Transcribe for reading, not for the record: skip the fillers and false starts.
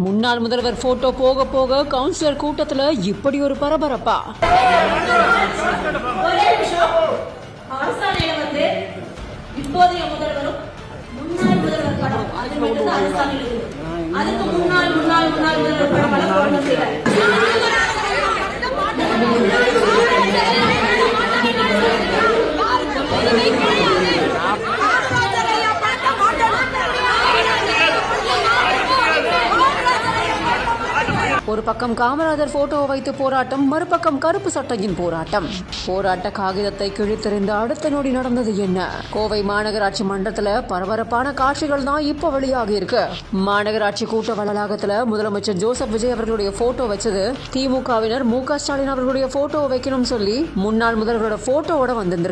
முன்னாள் முதல்வர் போட்டோ போக போக கவுன்சிலர் கூட்டத்துல இப்படி ஒரு பரபரப்பா. இப்போதைய முதல்வரும் முன்னாள் முதல்வர் படம் அது மட்டும் அரசாணையில் அதுக்கு முன்னாள் முதல்வர் படம் ஒரு பக்கம் காமராஜர் போட்டோ வைத்து போராட்டம், மறுபக்கம் கருப்பு சட்டையின் போராட்டம். போராட்ட காகிதத்தை கிழித்தெறிந்த அடுத்த நொடி நடந்தது என்ன? கோவை மாநகராட்சி மன்றத்துல பரபரப்பான காட்சிகள் தான் இப்ப வெளியாகி இருக்கு. மாநகராட்சி கூட்ட வளாகத்துல முதலமைச்சர் ஜோசப் விஜய் அவர்களுடைய போட்டோ வச்சது திமுகவினர் மு க ஸ்டாலின் அவர்களுடைய போட்டோ வைக்கணும்னு சொல்லி முன்னாள் முதல்வரோட போட்டோவோட வந்திருந்திருக்காங்க.